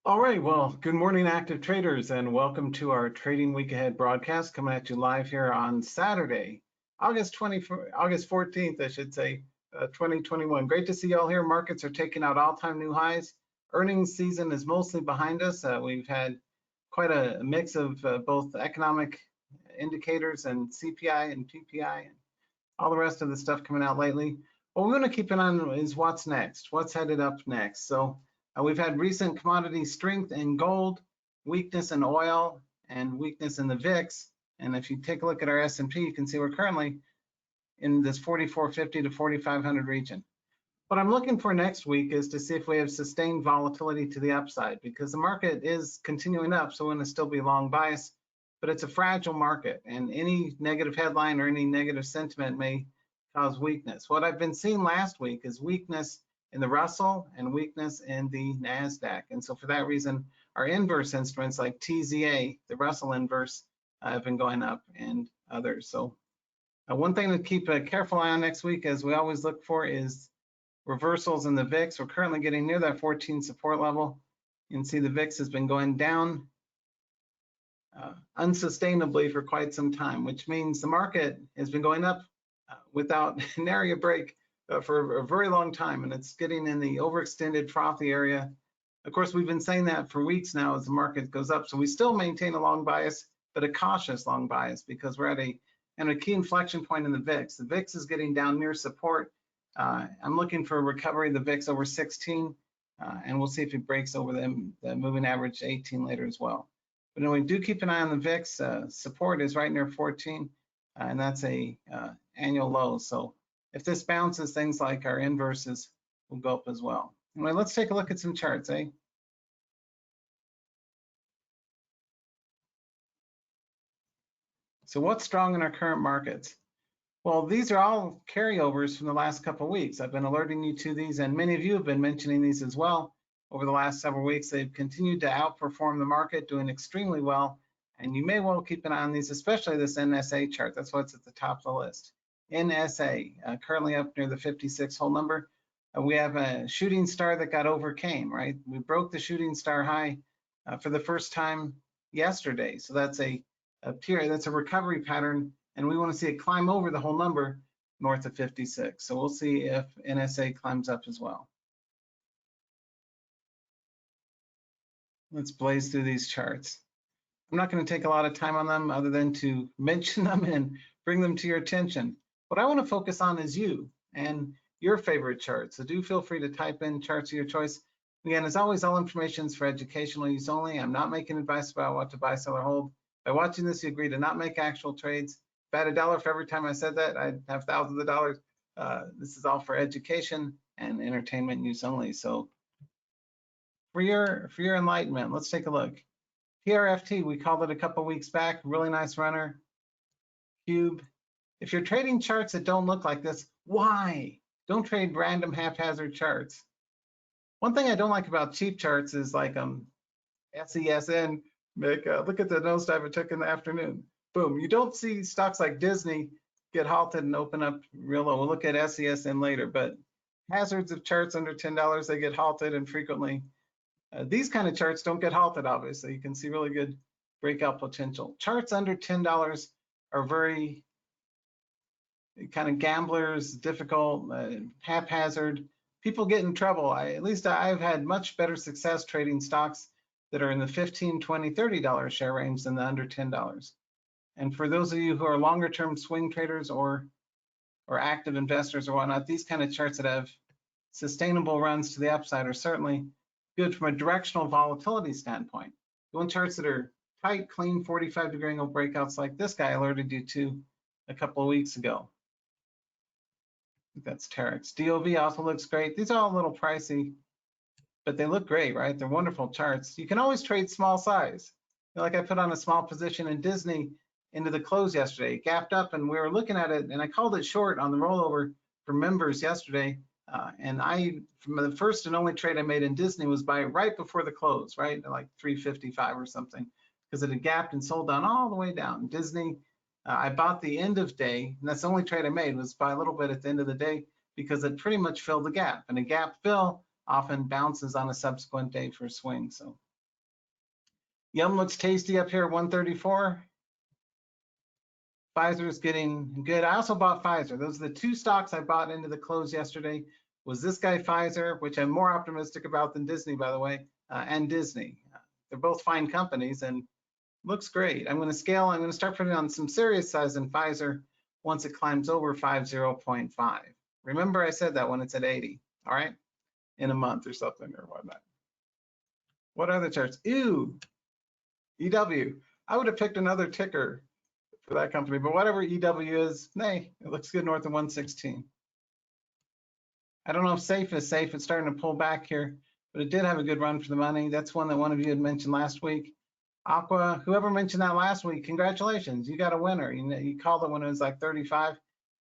All right, well, good morning, active traders, and welcome to our Trading Week Ahead broadcast coming at you live here on Saturday, August 14th, I should say, 2021. Great to see you all here. Markets are taking out all-time new highs. Earnings season is mostly behind us. We've had quite a mix of both economic indicators and CPI and PPI and all the rest of the stuff coming out lately. What we want to keep an eye on is what's next, what's headed up next. So we've had recent commodity strength in gold, weakness in oil, and weakness in the VIX. And if you take a look at our S&P, you can see we're currently in this 4450 to 4500 region. What I'm looking for next week is to see if we have sustained volatility to the upside, because the market is continuing up, so we're going to still be long bias, but it's a fragile market, and any negative headline or any negative sentiment may cause weakness. What I've been seeing last week is weakness in the Russell and weakness in the NASDAQ. And so for that reason, our inverse instruments like TZA, the Russell inverse, have been going up, and others. So one thing to keep a careful eye on next week, as we always look for, is reversals in the VIX. We're currently getting near that 14 support level. You can see the VIX has been going down unsustainably for quite some time, which means the market has been going up without nary a break for a very long time, and it's getting in the overextended frothy area. Of course, we've been saying that for weeks now as the market goes up, so we still maintain a long bias, but a cautious long bias, because we're at a key inflection point in the VIX. The VIX is getting down near support. I'm looking for a recovery of the VIX over 16, and we'll see if it breaks over the moving average 18 later as well. But anyway, do keep an eye on the VIX. Support is right near 14, and that's a annual low. So if this bounces, things like our inverses will go up as well. Anyway, let's take a look at some charts, So what's strong in our current markets? Well, these are all carryovers from the last couple of weeks. I've been alerting you to these, and many of you have been mentioning these as well. Over the last several weeks, they've continued to outperform the market, doing extremely well. And you may well keep an eye on these, especially this NSA chart. That's what's at the top of the list. NSA, currently up near the 56 whole number. We have a shooting star that got overcame, right? We broke the shooting star high for the first time yesterday. So that's a period, that's a recovery pattern, and we want to see it climb over the whole number north of 56. So we'll see if NSA climbs up as well. Let's blaze through these charts. I'm not going to take a lot of time on them other than to mention them and bring them to your attention. What I want to focus on is you and your favorite charts. So do feel free to type in charts of your choice. Again, as always, all information is for educational use only. I'm not making advice about what to buy, sell, or hold. By watching this, you agree to not make actual trades. If I had $1 for every time I said that, I'd have thousands of dollars. This is all for education and entertainment use only. So for your enlightenment, let's take a look. PRFT, we called it a couple weeks back, really nice runner. Cube. If you're trading charts that don't look like this, why? Don't trade random haphazard charts. One thing I don't like about cheap charts is like SESN, look at the nosedive it took in the afternoon. Boom, you don't see stocks like Disney get halted and open up real low. We'll look at SESN later, but hazards of charts under $10, they get halted, and frequently these kind of charts don't get halted, obviously. You can see really good breakout potential. Charts under $10 are very kind of gamblers, difficult, haphazard. People get in trouble. At least I've had much better success trading stocks that are in the $15, $20, $30 share range than the under $10. And for those of you who are longer term swing traders or active investors or whatnot, these kind of charts that have sustainable runs to the upside are certainly good from a directional volatility standpoint. You want charts that are tight, clean, 45-degree angle breakouts like this guy alerted you to a couple of weeks ago. I think that's Terex. DOV also looks great. These are all a little pricey, but they look great, right? They're wonderful charts. You can always trade small size. Like I put on a small position in Disney into the close yesterday. It gapped up, and we were looking at it, and I called it short on the rollover for members yesterday. And from the first and only trade I made in Disney was by right before the close, right? Like 355 or something, because it had gapped and sold down all the way down. Disney, I bought the end of day, and that's the only trade I made, was by a little bit at the end of the day, because it pretty much filled the gap. And a gap fill often bounces on a subsequent day for a swing. So Yum looks tasty up here at 134. Pfizer is getting good. I also bought Pfizer. Those are the two stocks I bought into the close yesterday. Was this guy Pfizer, which I'm more optimistic about than Disney, by the way, and Disney. They're both fine companies and looks great. I'm going to scale. I'm going to start putting on some serious size in Pfizer once it climbs over 50.5. Remember I said that when it's at 80, all right? In a month or something or whatnot. What other charts? Ew, EW. I would have picked another ticker for that company, but whatever EW is, nay, it looks good north of 116. I don't know if safe is safe. It's starting to pull back here, but it did have a good run for the money. That's one that one of you had mentioned last week. Aqua, whoever mentioned that last week, congratulations, you got a winner. You called it when it was like 35.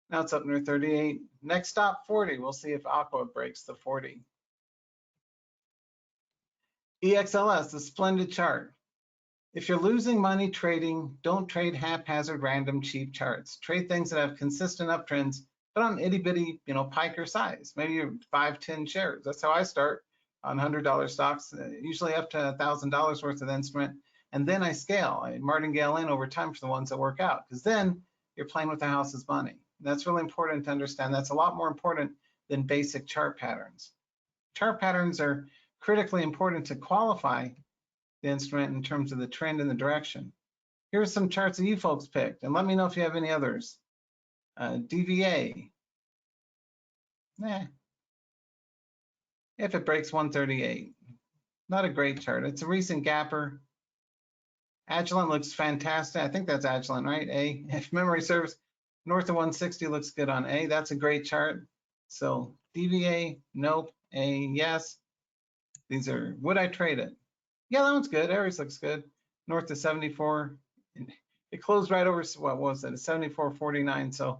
Now it's up near 38. Next stop, 40. We'll see if Aqua breaks the 40. EXLS, a splendid chart. If you're losing money trading, don't trade haphazard, random, cheap charts. Trade things that have consistent uptrends, but on itty bitty, piker size. Maybe you're 5, 10 shares. That's how I start on $100 stocks, usually up to $1,000 worth of instrument. And then I scale. I martingale in over time for the ones that work out, because then you're playing with the house's money. That's really important to understand. That's a lot more important than basic chart patterns. Chart patterns are critically important to qualify the instrument in terms of the trend and the direction. Here's some charts that you folks picked, and let me know if you have any others. DVA. If it breaks 138. Not a great chart. It's a recent gapper. Agilent looks fantastic. I think that's Agilent, right? A. If memory serves, north of 160 looks good on A. That's a great chart. So DVA, nope. A, yes. These are, would I trade it? Yeah, that one's good. Aries looks good. North of 74. It closed right over, what was it? 74.49. So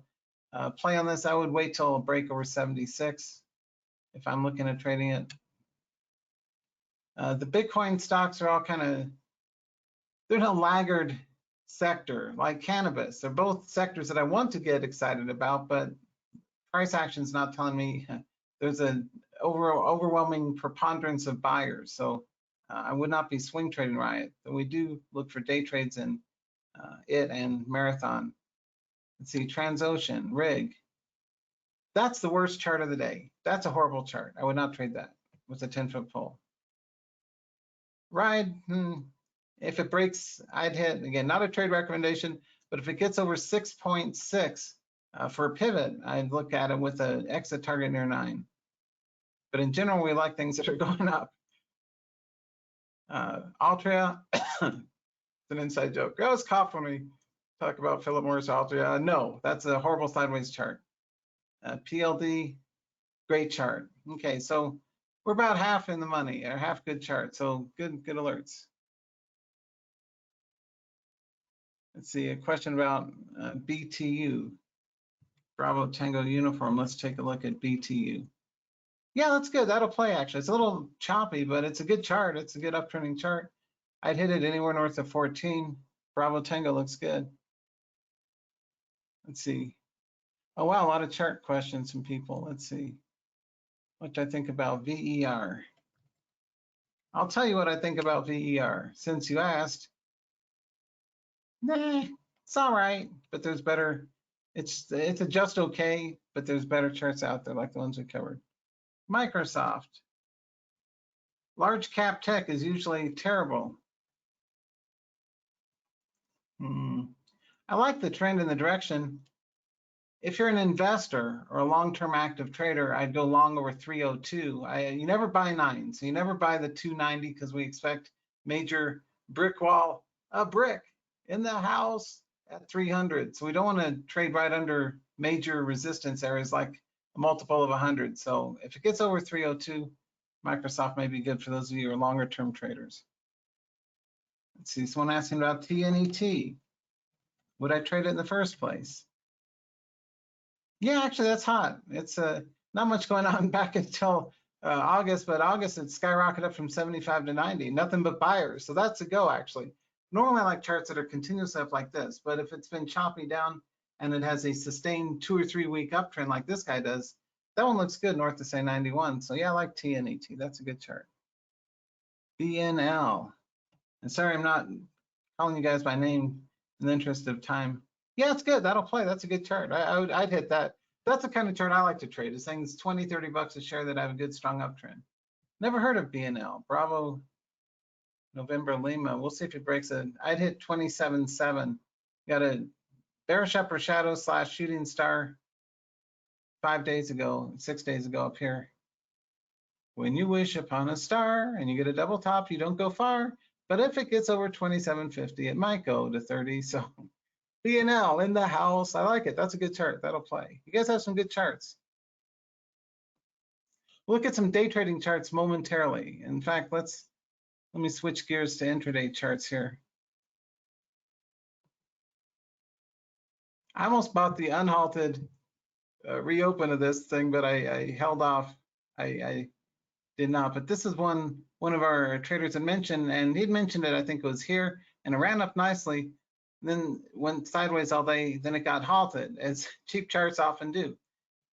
play on this. I would wait till a break over 76 if I'm looking at trading it. The Bitcoin stocks are all kind of, they're in a laggard sector like cannabis. They're both sectors that I want to get excited about, but price action's not telling me there's an overwhelming preponderance of buyers. So I would not be swing trading Riot, but we do look for day trades in it and Marathon. Let's see, Transocean, Rig. That's the worst chart of the day. That's a horrible chart. I would not trade that with a 10-foot pole. Ride, if it breaks, I'd hit, again, not a trade recommendation, but if it gets over 6.6 for a pivot, I'd look at it with an exit target near 9. But in general, we like things that are going up. Altria, it's an inside joke. I always cough when we talk about Philip Morris Altria. No, that's a horrible sideways chart. PLD, great chart. Okay, so we're about half in the money, or half good chart. So good alerts. Let's see, a question about BTU, Bravo Tango Uniform. Let's take a look at BTU. Yeah, that's good. That'll play, actually. It's a little choppy, but it's a good chart. It's a good uptrending chart. I'd hit it anywhere north of 14. Bravo Tango looks good. Let's see. Oh, wow, a lot of chart questions from people. Let's see. What do I think about VER? I'll tell you what I think about VER. Since you asked, nah, it's all right, but there's better. It's just okay, but there's better charts out there like the ones we covered. Microsoft. Large cap tech is usually terrible. I like the trend and the direction. If you're an investor or a long-term active trader, I'd go long over 302. You never buy 9, so you never buy the 290 because we expect major brick wall, a brick in the house at 300. So we don't want to trade right under major resistance areas like a multiple of 100. So if it gets over 302, Microsoft may be good for those of you who are longer term traders. Let's see, someone asking about TNET. Would I trade it in the first place? Yeah, actually, that's hot. It's not much going on back until August, but August it skyrocketed up from 75 to 90. Nothing but buyers. So that's a go, actually. Normally, I like charts that are continuously up like this, but if it's been choppy down and it has a sustained 2 or 3 week uptrend like this guy does, that one looks good north to say 91. So yeah, I like TNET. That's a good chart. BNL. And sorry, I'm not calling you guys by name in the interest of time. Yeah, it's good. That'll play. That's a good chart. I'd hit that. That's the kind of chart I like to trade. Is things 20, 30 bucks a share that have a good strong uptrend. Never heard of BNL. Bravo, November, Lima. We'll see if it breaks it. I'd hit 27.7. Got a bearish upper shadow / shooting star 6 days ago up here. When you wish upon a star and you get a double top, you don't go far. But if it gets over 27.50, it might go to 30. So BNL in the house. I like it. That's a good chart. That'll play. You guys have some good charts. We'll look at some day trading charts momentarily. In fact, let me switch gears to intraday charts here. I almost bought the unhalted reopen of this thing, but I held off. I did not. But this is one of our traders had mentioned, and he'd mentioned it. I think it was here, and it ran up nicely. Then went sideways all day. Then it got halted, as cheap charts often do.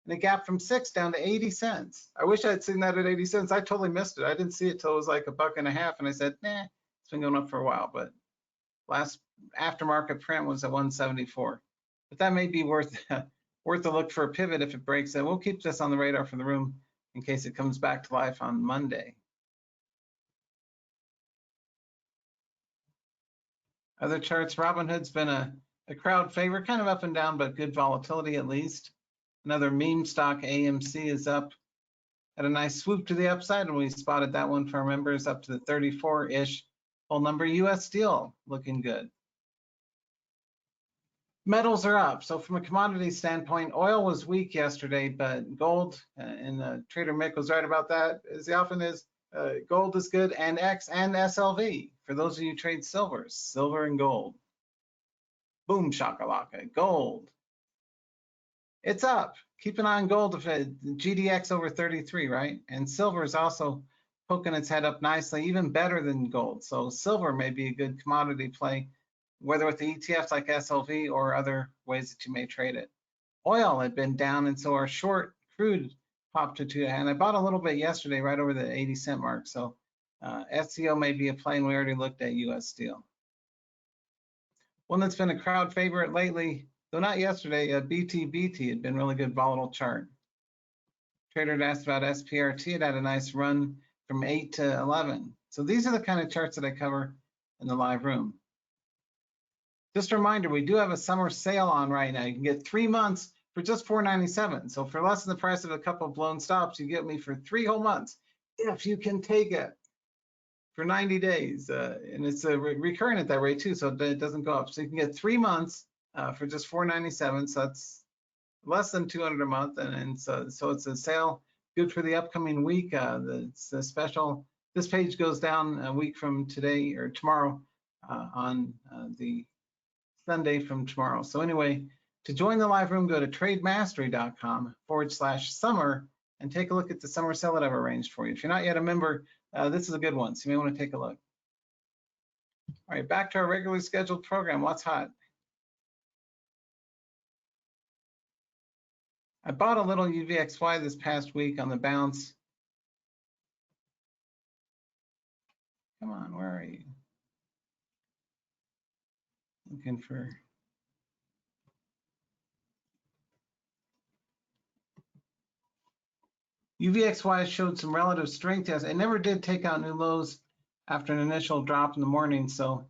And it gapped from 6 down to 80 cents. I wish I'd seen that at 80 cents. I totally missed it. I didn't see it till it was like $1.50, and I said, nah, it's been going up for a while. But last aftermarket print was at 174. But that may be worth a look for a pivot if it breaks it. We'll keep this on the radar for the room in case it comes back to life on Monday. Other charts, Robinhood's been a crowd favorite, kind of up and down, but good volatility at least. Another meme stock, AMC, is up at a nice swoop to the upside, and we spotted that one for our members up to the 34-ish whole number. US Steel looking good. Metals are up. So from a commodity standpoint, oil was weak yesterday, but gold, and Trader Mick was right about that, as he often is. Gold is good, and X and SLV. For those of you who trade silver and gold. Boom shakalaka, gold. It's up. Keep an eye on gold if GDX over 33, right? And silver is also poking its head up nicely, even better than gold. So silver may be a good commodity play, whether with the ETFs like SLV or other ways that you may trade it. Oil had been down, and so our short crude popped to 2, and I bought a little bit yesterday right over the 80-cent mark. So SCO may be a play, and we already looked at US Steel. One that's been a crowd favorite lately, though not yesterday, BT had been really good volatile chart. Trader had asked about SPRT. It had a nice run from 8 to 11. So these are the kind of charts that I cover in the live room. Just a reminder, we do have a summer sale on right now. You can get 3 months for just $4.97. So for less than the price of a couple of blown stops, you get me for 3 whole months, if you can take it, for 90 days. And it's recurring at that rate too, so it doesn't go up. So you can get 3 months for just $4.97. So that's less than $200 a month. And so it's a sale good for the upcoming week. It's a special. This page goes down a week from today or tomorrow on the Sunday from tomorrow. So anyway, to join the live room, go to trademastery.com/summer and take a look at the summer sale that I've arranged for you. If you're not yet a member, this is a good one, so you may want to take a look. All right, back to our regularly scheduled program. What's hot? I bought a little UVXY this past week on the bounce. Come on, where are you? Looking for. UVXY showed some relative strength. Yes, it never did take out new lows after an initial drop in the morning. So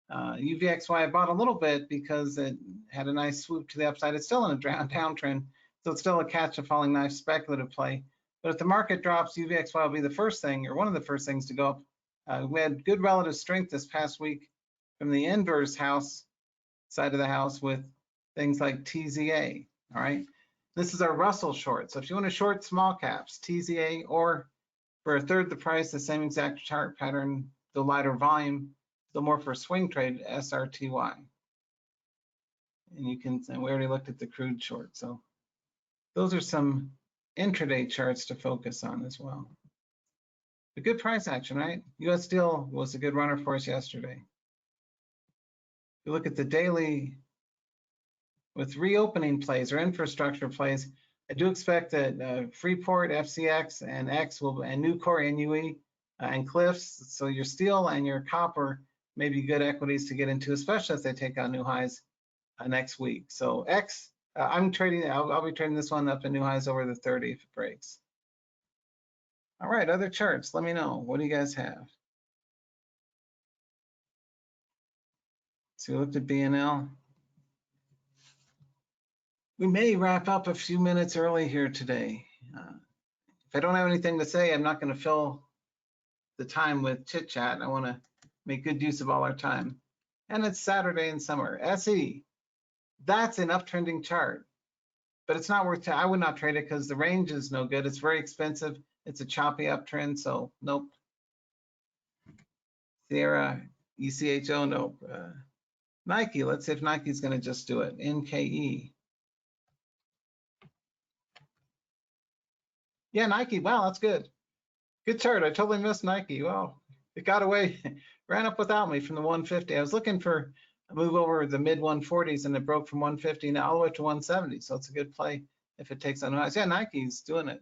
UVXY I bought a little bit because it had a nice swoop to the upside. It's still in a downtrend, so it's still a catch a falling knife speculative play. But if the market drops, UVXY will be the first thing, or one of the first things to go up. We had good relative strength this past week from the inverse house side of the house with things like TZA. All right. This is our Russell short. So if you want to short small caps, TZA, or for a third the price, the same exact chart pattern, the lighter volume, the more for swing trade, SRTY. And you can, and we already looked at the crude short. So those are some intraday charts to focus on as well. A good price action, right? US Steel was a good runner for us yesterday. If you look at the daily with reopening plays or infrastructure plays, I do expect that Freeport, FCX, and X will, and Nucor, NUE, and Cliffs. So your steel and your copper maybe good equities to get into, especially as they take out new highs next week. So X, I'm trading, I'll be trading this one up in new highs over the 30 if it breaks. All right, other charts, let me know. What do you guys have? So we looked at BNL. We may wrap up a few minutes early here today. If I don't have anything to say, I'm not going to fill the time with chit chat. I want to make good use of all our time. And it's Saturday in summer. SE, that's an uptrending chart, but it's not worth. I would not trade it because the range is no good. It's very expensive. It's a choppy uptrend, so nope. Sierra, ECHO, nope. Nike, let's see if Nike's going to just do it. NKE. Yeah, Nike, wow, that's good. Good chart. I totally missed Nike. Wow, it got away, ran up without me from the 150. I was looking for a move over the mid 140s and it broke from 150 now all the way to 170. So it's a good play if it takes on highs. Yeah, Nike's doing it.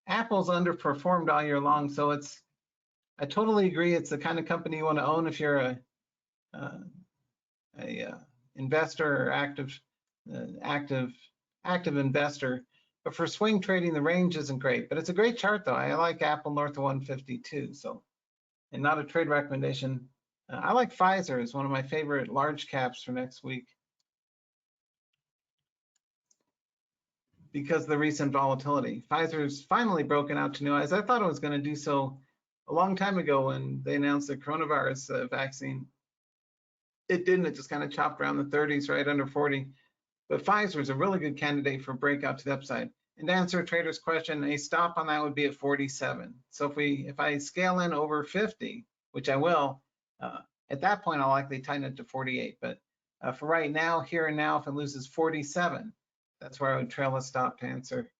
Apple's underperformed all year long, so it's. I totally agree. It's the kind of company you want to own if you're a investor or active investor. But for swing trading, the range isn't great. But it's a great chart, though. I like Apple north of 150 too. So, and not a trade recommendation. I like Pfizer as one of my favorite large caps for next week because of the recent volatility. Pfizer's finally broken out to new highs. I thought it was going to do so a long time ago when they announced the coronavirus vaccine. It didn't. It just kind of chopped around the 30s, right under 40. But Pfizer is a really good candidate for breakout to the upside. And to answer a trader's question, a stop on that would be at 47. So if I scale in over 50, which I will, at that point I'll likely tighten it to 48. But for right now, here and now, if it loses 47, that's where I would trail a stop to answer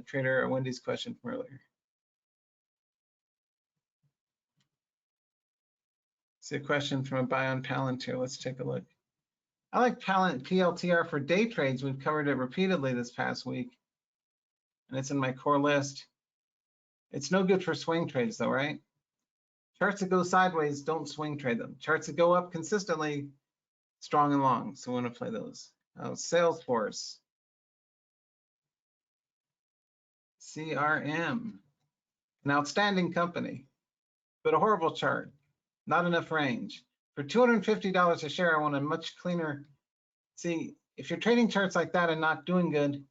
trader Wendy's question from earlier. See a question from a buy on Palantir. Let's take a look. I like PLTR for day trades. We've covered it repeatedly this past week, and it's in my core list. It's no good for swing trades though, right? Charts that go sideways, don't swing trade them. Charts that go up consistently, strong and long. So we want to play those. Salesforce. CRM. An outstanding company, but a horrible chart. Not enough range. For $250 a share, I want a much cleaner. See, if you're trading charts like that and not doing good,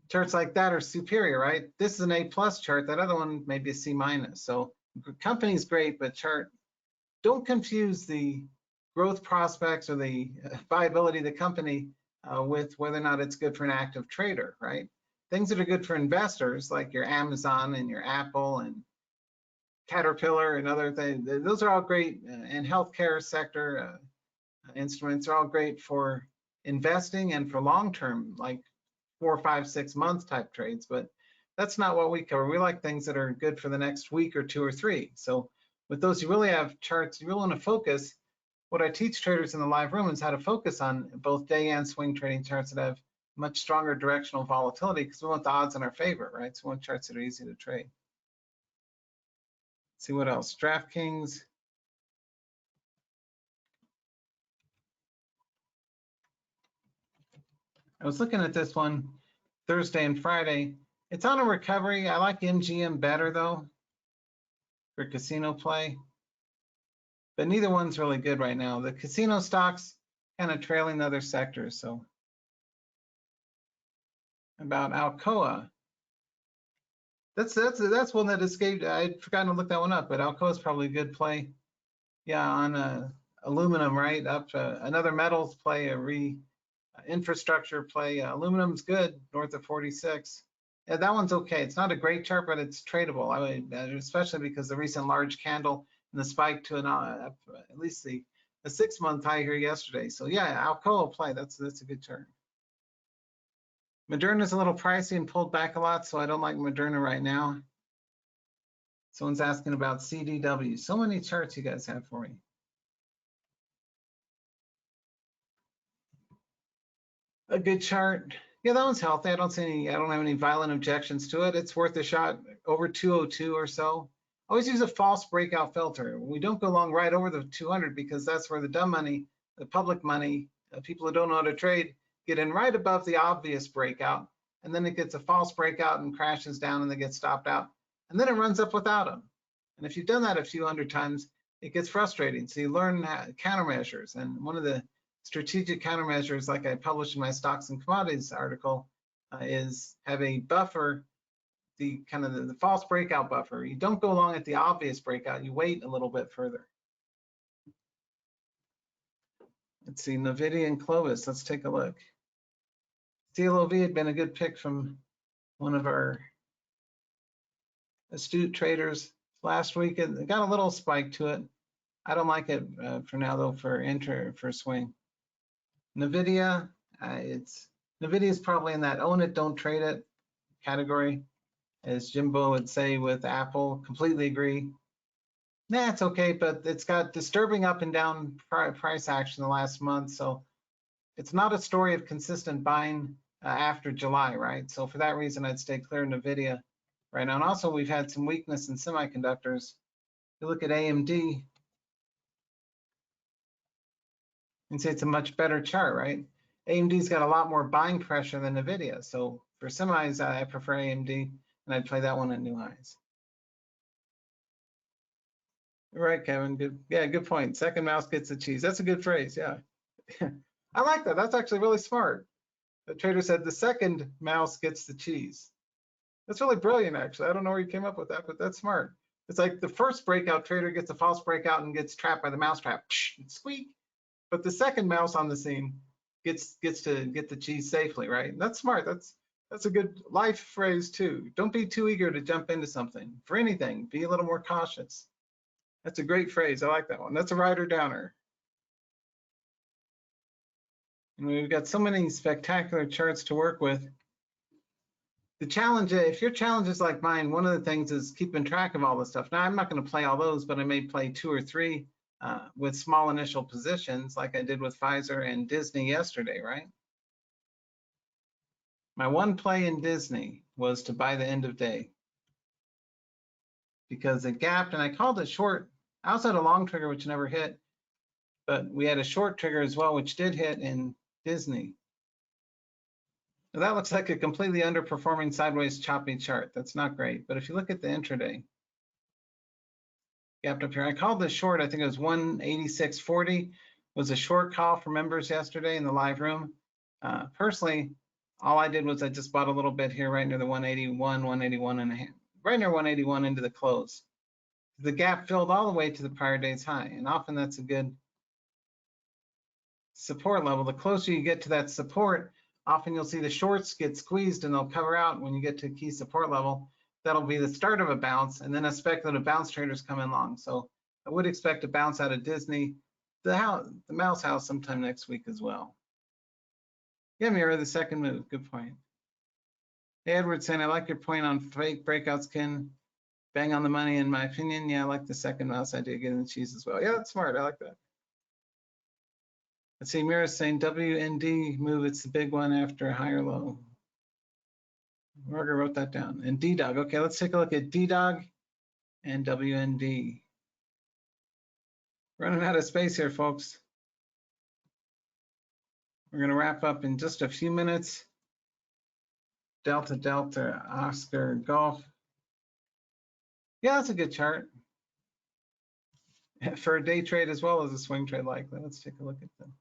charts like that are superior, right? This is an A+ chart. That other one may be a C-. So company's great, but chart, don't confuse the growth prospects or the viability of the company with whether or not it's good for an active trader, right? Things that are good for investors, like your Amazon and your Apple and Caterpillar and other things, those are all great, and healthcare sector instruments are all great for investing and for long-term, like 4, 5, 6 month type trades. But that's not what we cover. We like things that are good for the next week or 2 or 3. So with those, you really have charts. You really want to focus. What I teach traders in the live room is how to focus on both day and swing trading charts that have much stronger directional volatility, because we want the odds in our favor, right? So we want charts that are easy to trade. See what else? DraftKings. I was looking at this one Thursday and Friday. It's on a recovery. I like MGM better though for casino play, but neither one's really good right now. The casino stocks kind of trailing the other sectors. So about Alcoa. That's one that escaped. I'd forgotten to look that one up, but Alcoa is probably a good play. Yeah, on aluminum, right? Up another metals play, infrastructure play. Aluminum's good, north of 46. Yeah, that one's okay. It's not a great chart, but it's tradable. I mean, especially because the recent large candle and the spike to at least the 6 month high here yesterday. So yeah, Alcoa play. That's a good chart. Moderna's a little pricey and pulled back a lot, so I don't like Moderna right now. Someone's asking about CDW. So many charts you guys have for me. A good chart. Yeah, that one's healthy. I don't have any violent objections to it. It's worth a shot over 202 or so. always use a false breakout filter. We don't go long right over the 200 because that's where the dumb money, the public money, people who don't know how to trade get in right above the obvious breakout. And then it gets a false breakout and crashes down and they get stopped out. And then it runs up without them. And if you've done that a few hundred times, it gets frustrating. So you learn countermeasures. And one of the strategic countermeasures, like I published in my stocks and commodities article, is have a buffer, the kind of the false breakout buffer. You don't go along at the obvious breakout. You wait a little bit further. Let's see, Nvidia and Clovis. Let's take a look. CLOV had been a good pick from one of our astute traders last week. It got a little spike to it. I don't like it for now though for swing. Nvidia, Nvidia is probably in that own it, don't trade it category, as Jimbo would say with Apple. Completely agree. Nah, it's okay, but it's got disturbing up and down price action the last month, so it's not a story of consistent buying after July, right? So for that reason, I'd stay clear of Nvidia right now. And also, we've had some weakness in semiconductors. If you look at AMD, you can see it's a much better chart, right? AMD's got a lot more buying pressure than Nvidia. So for semis, I prefer AMD, and I'd play that one at new highs. Right, Kevin. Good. Yeah, good point. Second mouse gets the cheese. That's a good phrase. Yeah. I like that. That's actually really smart. The trader said the second mouse gets the cheese. That's really brilliant, actually. I don't know where you came up with that, but that's smart. It's like the first breakout trader gets a false breakout and gets trapped by the mouse trap. Squeak. But the second mouse on the scene gets to get the cheese safely, right? That's smart. That's a good life phrase too. Don't be too eager to jump into something. For anything, be a little more cautious. That's a great phrase. I like that one. That's a rider downer. And we've got so many spectacular charts to work with. The challenge, if your challenge is like mine, one of the things is keeping track of all this stuff. Now, I'm not going to play all those, but I may play 2 or 3 with small initial positions like I did with Pfizer and Disney yesterday, right? My one play in Disney was to buy the end of day because it gapped and I called it short. I also had a long trigger, which never hit, but we had a short trigger as well, which did hit in Disney. Now that looks like a completely underperforming sideways choppy chart. That's not great. But if you look at the intraday, gapped up here. I called this short. I think it was 186.40 was a short call for members yesterday in the live room. Personally, all I did was I just bought a little bit here right near the 181 and a half, right near 181 into the close. The gap filled all the way to the prior day's high, and often that's a good support level. The closer you get to that support, often you'll see the shorts get squeezed and they'll cover out when you get to a key support level. That'll be the start of a bounce, and then a speculative bounce traders come in long. So I would expect a bounce out of Disney, the mouse house sometime next week as well. Yeah, Mira, the second move, good point. Hey, Edward saying, I like your point on fake breakouts can bang on the money in my opinion. Yeah, I like the second mouse idea, getting the cheese as well. Yeah, that's smart, I like that. Let's see, Mira's saying WND move, it's the big one after a higher low. Margaret wrote that down. And D-Dog, okay, let's take a look at D-Dog and WND. Running out of space here, folks. We're gonna wrap up in just a few minutes. Delta, Delta, Oscar, Golf. Yeah, that's a good chart. For a day trade as well as a swing trade likely. Let's take a look at them.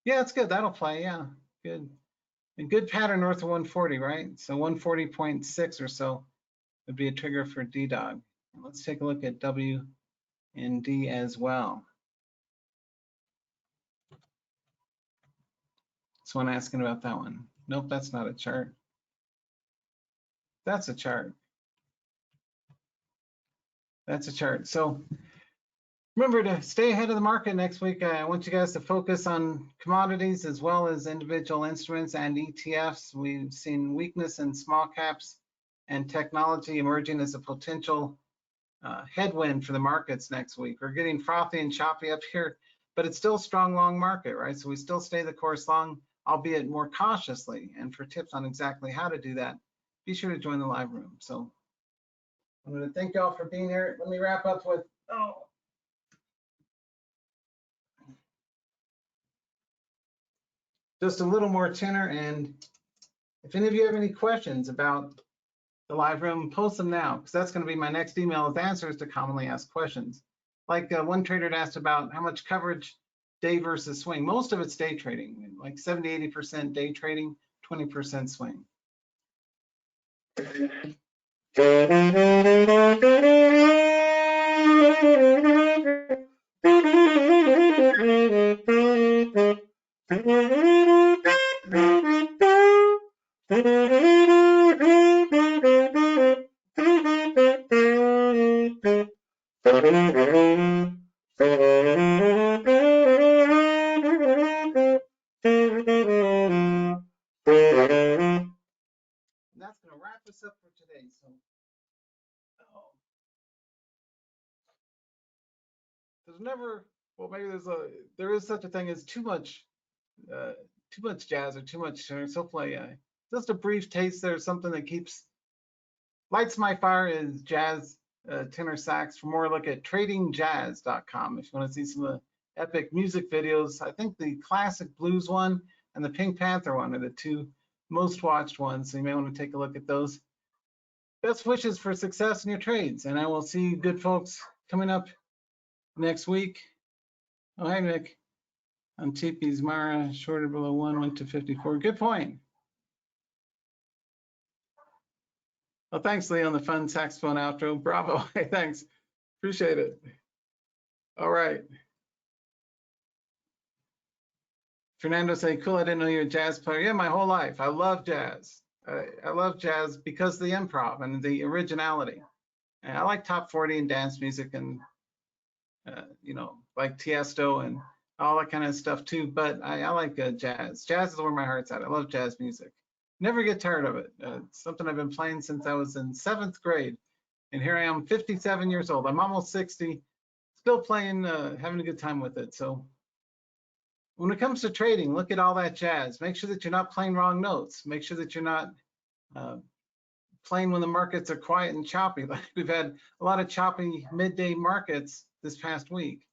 Yeah, it's good, that'll play, yeah, good. A good pattern north of 140, right? So 140.6 or so would be a trigger for D-Dog. Let's take a look at W and D as well. Someone asking about that one. Nope, that's not a chart. That's a chart. That's a chart. So remember to stay ahead of the market next week. I want you guys to focus on commodities as well as individual instruments and ETFs. We've seen weakness in small caps and technology emerging as a potential headwind for the markets next week. We're getting frothy and choppy up here, but it's still a strong long market, right? So we still stay the course long, albeit more cautiously. And for tips on exactly how to do that, be sure to join the live room. So I'm going to thank y'all for being here. Let me wrap up with, just a little more tenor. And if any of you have any questions about the live room, post them now, because that's going to be my next email with answers to commonly asked questions. Like one trader had asked about how much coverage day versus swing. Most of it's day trading, like 70–80% day trading, 20% swing. That's going to wrap us up for today. So, there's never, well, maybe there is such a thing as too much jazz or too much tenor. So hopefully, just a brief taste there, something that lights my fire is jazz, tenor sax. For more, look at tradingjazz.com if you want to see some of the epic music videos. I think the classic blues one and the Pink Panther one are the two most watched ones, so you may want to take a look at those. Best wishes for success in your trades, and I will see you good folks coming up next week. Oh, hey, Nick. On TP's Mara, shorter below 1, went to 54. Good point. Well, thanks, Lee, on the fun saxophone outro. Bravo. Hey, thanks. Appreciate it. All right. Fernando say, cool, I didn't know you're a jazz player. Yeah, my whole life. I love jazz. I love jazz because of the improv and the originality. And I like top 40 and dance music and, you know, like Tiesto and all that kind of stuff too. But I like jazz. Jazz is where my heart's at. I love jazz music. Never get tired of it. It's something I've been playing since I was in 7th grade. And here I am, 57 years old. I'm almost 60, still playing, having a good time with it. So when it comes to trading, look at all that jazz. Make sure that you're not playing wrong notes. Make sure that you're not playing when the markets are quiet and choppy. Like we've had a lot of choppy midday markets this past week.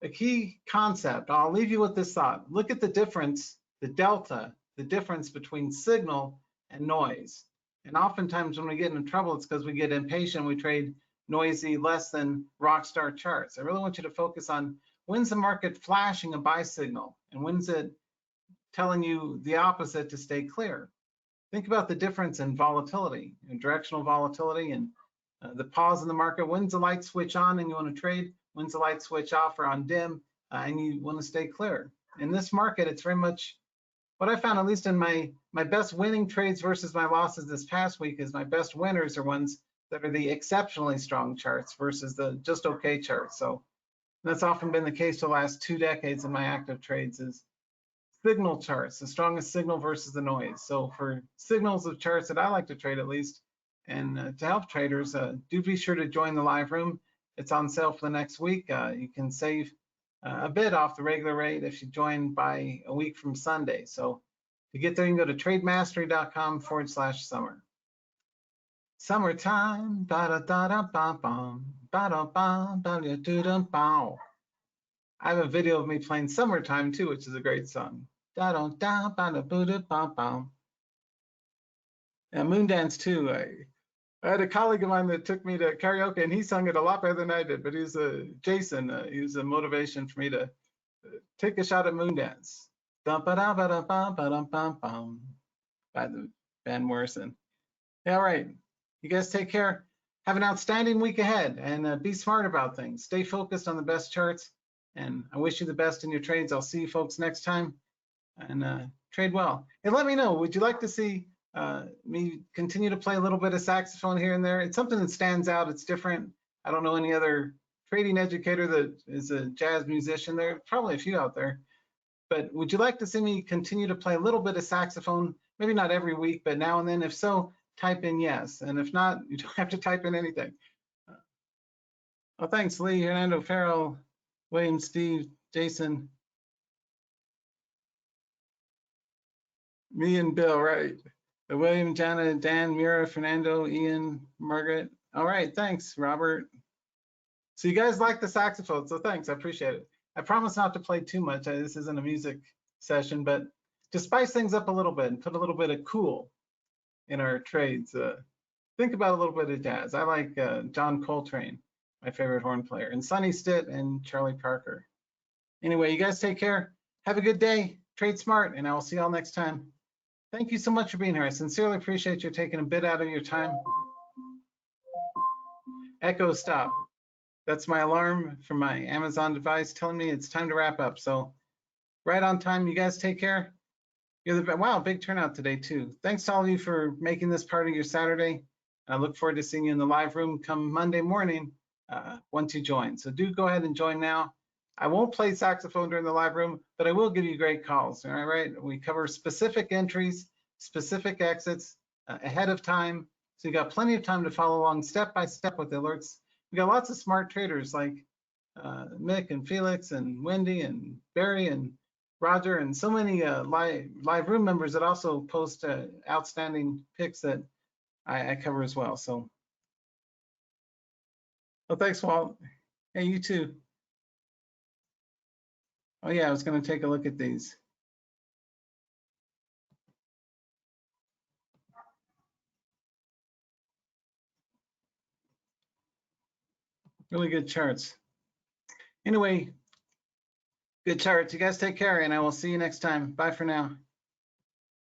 A key concept, I'll leave you with this thought. Look at the difference, the delta, the difference between signal and noise. And oftentimes when we get into trouble, it's because we get impatient. We trade noisy, less than rock star charts. I really want you to focus on when's the market flashing a buy signal and when's it telling you the opposite to stay clear. Think about the difference in volatility and directional volatility and the pause in the market. When's the light switch on and you want to trade? When's the light switch off or on dim and you want to stay clear? In this market, it's very much what I found, at least in my best winning trades versus my losses this past week, is my best winners are ones that are the exceptionally strong charts versus the just okay charts. So that's often been the case for the last 2 decades in my active trades is signal charts, the strongest signal versus the noise. So for signals of charts that I like to trade at least, and to help traders, do be sure to join the live room. It's on sale for the next week. You can save a bit off the regular rate if you join by a week from Sunday. So to get there, you can go to trademastery.com/summer. Summertime, ba-da-da-da-ba-bum, ba-da-ba-ba-da-da-da-bow. I have a video of me playing Summertime too, which is a great song. Da-da-da-ba-da-ba-da-ba-bum. And Moondance too. I had a colleague of mine that took me to karaoke, and he sung it a lot better than I did. But he's Jason. He was a motivation for me to take a shot at Moondance. Ba-da-ba-da-ba-ba-dum-bum-bum by the Van Morrison. Yeah, all right. You guys take care. Have an outstanding week ahead, and be smart about things. Stay focused on the best charts, and I wish you the best in your trades. I'll see you folks next time, and trade well. And let me know, would you like to see me continue to play a little bit of saxophone here and there? It's something that stands out. It's different. I don't know any other trading educator that is a jazz musician. There are probably a few out there. But would you like to see me continue to play a little bit of saxophone? Maybe not every week, but now and then. If so, type in yes. And if not, you don't have to type in anything. Oh, thanks, Lee, Hernando, Farrell, William, Steve, Jason, me and Bill, right? William, Jana, Dan, Mira, Fernando, Ian, Margaret. All right, thanks, Robert. So you guys like the saxophone, so thanks, I appreciate it. I promise not to play too much. This isn't a music session, but to spice things up a little bit and put a little bit of cool in our trades, think about a little bit of jazz. I like John Coltrane, my favorite horn player, and Sonny Stitt and Charlie Parker. Anyway, you guys take care. Have a good day. Trade smart, and I will see y'all next time. Thank you so much for being here. I sincerely appreciate you taking a bit out of your time. Echo stop. That's my alarm from my Amazon device telling me it's time to wrap up. So right on time. You guys take care. You're the wow, big turnout today too. Thanks to all of you for making this part of your Saturday. I look forward to seeing you in the live room come Monday morning once you join. So do go ahead and join now. I won't play saxophone during the live room, but I will give you great calls. All right, we cover specific entries, specific exits ahead of time. So you got plenty of time to follow along step by step with the alerts. We got lots of smart traders like Mick and Felix and Wendy and Barry and Roger and so many live room members that also post outstanding picks that I cover as well. So, well, thanks, Walt. Hey, you too. Oh yeah, I was going to take a look at these. Really good charts. Anyway, good charts. You guys take care, and I will see you next time. Bye for now.